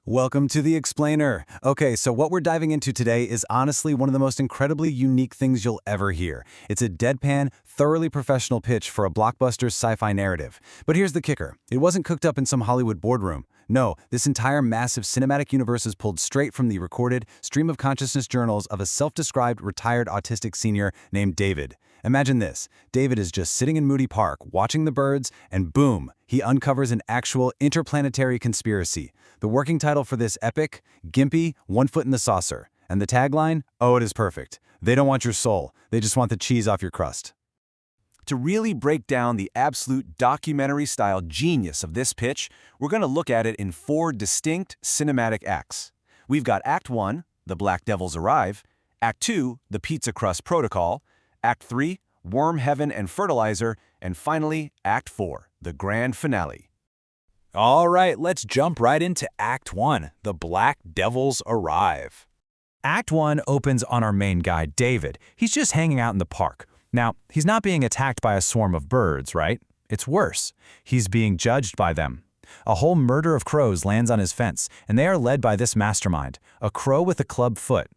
Welcome to The Explainer. Okay, so what we're diving into today is honestly one of the most incredibly unique things you'll ever hear. It's a deadpan, thoroughly professional pitch for a blockbuster sci-fi narrative. But here's the kicker. It wasn't cooked up in some Hollywood boardroom. No, this entire massive cinematic universe is pulled straight from the recorded stream of consciousness journals of a self-described retired autistic senior named David. Imagine this. David is just sitting in Moody Park, watching the birds, and boom, he uncovers an actual interplanetary conspiracy. The working title for this epic, Gimpy, 1 Foot in the Saucer. And the tagline? Oh, it is perfect. They don't want your soul. They just want the cheese off your crust. To really break down the absolute documentary-style genius of this pitch, we're going to look at it in 4 distinct cinematic acts. We've got Act 1, The Black Devils Arrive, Act 2, The Pizza Crust Protocol, Act 3, Worm Heaven and Fertilizer, and finally, Act 4, the grand finale. All right, let's jump right into Act 1, The Black Devils Arrive. Act 1 opens on our main guy, David. He's just hanging out in the park. Now, he's not being attacked by a swarm of birds, right? It's worse. He's being judged by them. A whole murder of crows lands on his fence, and they are led by this mastermind, a crow with a club foot.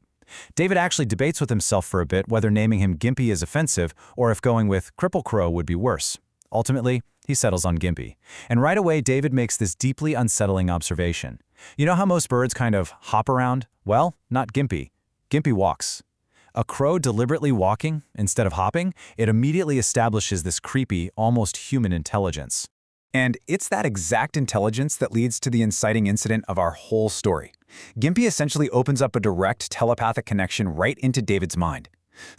David actually debates with himself for a bit whether naming him Gimpy is offensive or if going with Cripple Crow would be worse. Ultimately, he settles on Gimpy. And right away, David makes this deeply unsettling observation. You know how most birds kind of hop around? Well, not Gimpy. Gimpy walks. A crow deliberately walking instead of hopping, it immediately establishes this creepy, almost human intelligence. And it's that exact intelligence that leads to the inciting incident of our whole story. Gimpy essentially opens up a direct telepathic connection right into David's mind.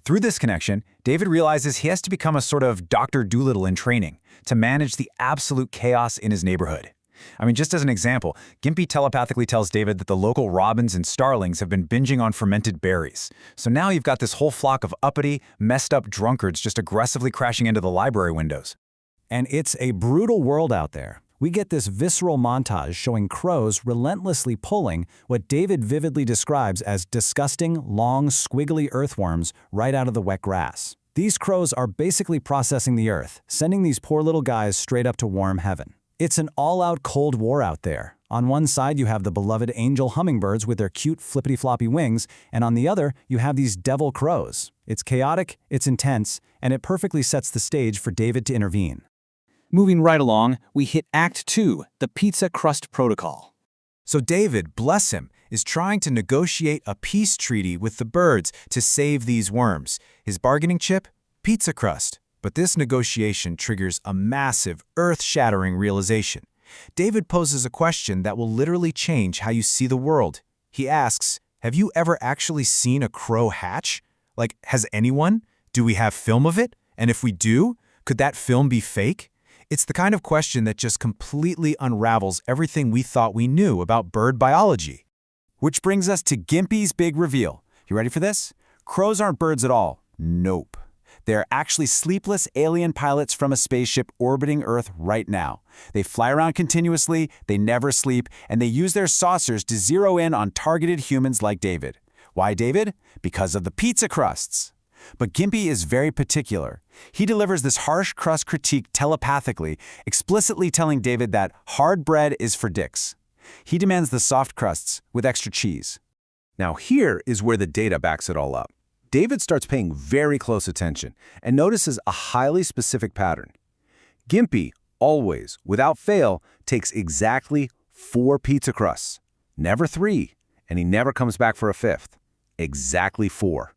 Through this connection, David realizes he has to become a sort of Dr. Dolittle in training to manage the absolute chaos in his neighborhood. I mean, just as an example, Gimpy telepathically tells David that the local robins and starlings have been binging on fermented berries. So now you've got this whole flock of uppity, messed up drunkards just aggressively crashing into the library windows. And it's a brutal world out there. We get this visceral montage showing crows relentlessly pulling what David vividly describes as disgusting, long, squiggly earthworms right out of the wet grass. These crows are basically processing the earth, sending these poor little guys straight up to warm heaven. It's an all-out Cold War out there. On one side, you have the beloved angel hummingbirds with their cute flippity-floppy wings, and on the other, you have these devil crows. It's chaotic, it's intense, and it perfectly sets the stage for David to intervene. Moving right along, we hit Act 2, the Pizza Crust Protocol. So David, bless him, is trying to negotiate a peace treaty with the birds to save these worms. His bargaining chip? Pizza crust. But this negotiation triggers a massive, earth-shattering realization. David poses a question that will literally change how you see the world. He asks, have you ever actually seen a crow hatch? Like, has anyone? Do we have film of it? And if we do, could that film be fake? It's the kind of question that just completely unravels everything we thought we knew about bird biology. Which brings us to Gimpy's big reveal. You ready for this? Crows aren't birds at all. Nope. They're actually sleepless alien pilots from a spaceship orbiting Earth right now. They fly around continuously, they never sleep, and they use their saucers to zero in on targeted humans like David. Why David? Because of the pizza crusts. But Gimpy is very particular. He delivers this harsh crust critique telepathically, explicitly telling David that hard bread is for dicks. He demands the soft crusts with extra cheese. Now here is where the data backs it all up. David starts paying very close attention and notices a highly specific pattern. Gimpy always, without fail, takes exactly 4 pizza crusts, never 3, and he never comes back for a 5th. Exactly 4.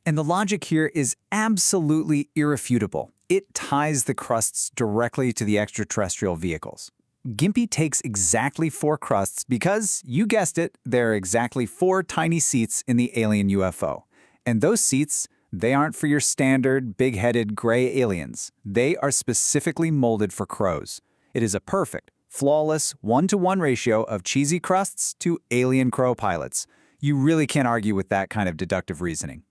And the logic here is absolutely irrefutable. It ties the crusts directly to the extraterrestrial vehicles. Gimpy takes exactly 4 crusts because, you guessed it, there are exactly 4 tiny seats in the alien UFO. And those seats, they aren't for your standard, big-headed, gray aliens. They are specifically molded for crows. It is a perfect, flawless, 1-to-1 ratio of cheesy crusts to alien crow pilots. You really can't argue with that kind of deductive reasoning.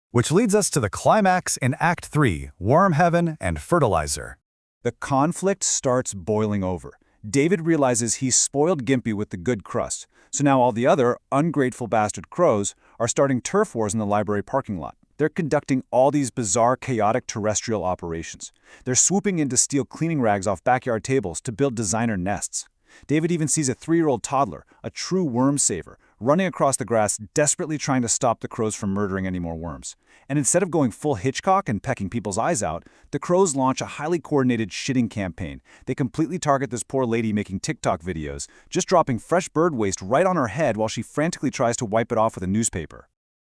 Which leads us to the climax in Act 3, Worm Heaven and Fertilizer. The conflict starts boiling over. David realizes he's spoiled Gimpy with the good crust, so now all the other ungrateful bastard crows are starting turf wars in the library parking lot. They're conducting all these bizarre, chaotic terrestrial operations. They're swooping in to steal cleaning rags off backyard tables to build designer nests. David even sees a 3-year-old toddler, a true worm saver, running across the grass desperately trying to stop the crows from murdering any more worms. And instead of going full Hitchcock and pecking people's eyes out, the crows launch a highly coordinated shitting campaign. They completely target this poor lady making TikTok videos, just dropping fresh bird waste right on her head while she frantically tries to wipe it off with a newspaper.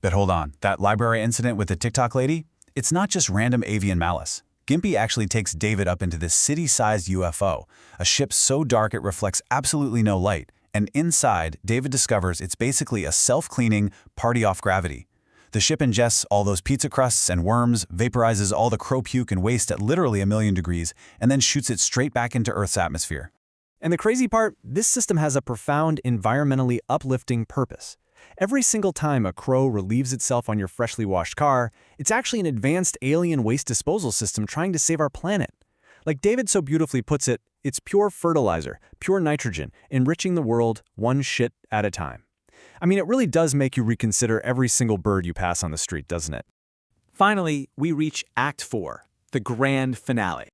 But hold on, that library incident with the TikTok lady? It's not just random avian malice. Gimpy actually takes David up into this city-sized UFO, a ship so dark it reflects absolutely no light, and inside, David discovers it's basically a self-cleaning party off gravity. The ship ingests all those pizza crusts and worms, vaporizes all the crow puke and waste at literally 1,000,000 degrees, and then shoots it straight back into Earth's atmosphere. And the crazy part, this system has a profound environmentally uplifting purpose. Every single time a crow relieves itself on your freshly washed car, it's actually an advanced alien waste disposal system trying to save our planet. Like David so beautifully puts it, it's pure fertilizer, pure nitrogen, enriching the world one shit at a time. I mean, it really does make you reconsider every single bird you pass on the street, doesn't it? Finally, we reach Act 4, the grand finale.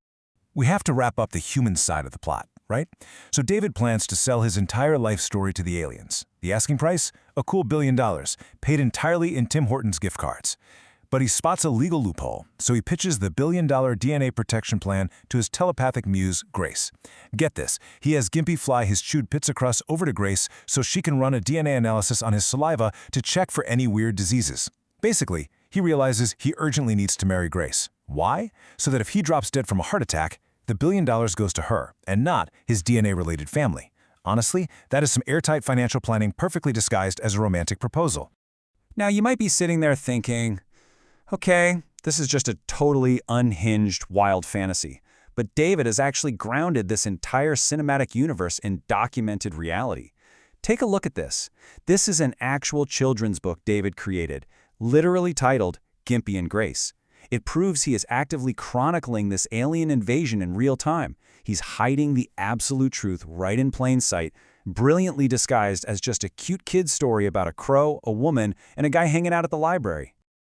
We have to wrap up the human side of the plot, right? So David plans to sell his entire life story to the aliens. The asking price? A cool $1 billion, paid entirely in Tim Hortons gift cards. But he spots a legal loophole, so he pitches the $1 billion DNA protection plan to his telepathic muse, Grace. Get this, he has Gimpy fly his chewed pizza crust over to Grace so she can run a DNA analysis on his saliva to check for any weird diseases. Basically, he realizes he urgently needs to marry Grace. Why? So that if he drops dead from a heart attack, the $1 billion goes to her, and not his DNA-related family. Honestly, that is some airtight financial planning perfectly disguised as a romantic proposal. Now, you might be sitting there thinking, okay, this is just a totally unhinged, wild fantasy. But David has actually grounded this entire cinematic universe in documented reality. Take a look at this. This is an actual children's book David created, literally titled Gimpy and Grace. It proves he is actively chronicling this alien invasion in real time. He's hiding the absolute truth right in plain sight, brilliantly disguised as just a cute kid's story about a crow, a woman, and a guy hanging out at the library.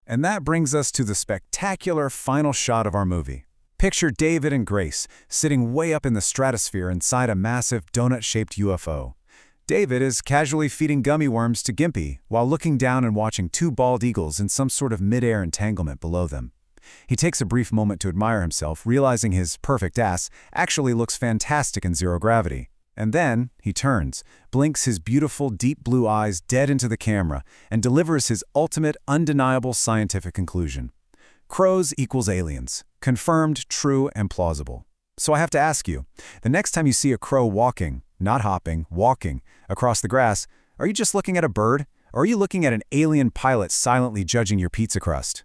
And that brings us to the spectacular final shot of our movie. Picture David and Grace sitting way up in the stratosphere inside a massive donut-shaped UFO. David is casually feeding gummy worms to Gimpy while looking down and watching 2 bald eagles in some sort of mid-air entanglement below them. He takes a brief moment to admire himself, realizing his perfect ass actually looks fantastic in zero gravity. And then he turns, blinks his beautiful deep blue eyes dead into the camera, and delivers his ultimate, undeniable scientific conclusion. Crows equals aliens. Confirmed, true, and plausible. So I have to ask you, the next time you see a crow walking, not hopping, walking, across the grass, are you just looking at a bird, or are you looking at an alien pilot silently judging your pizza crust?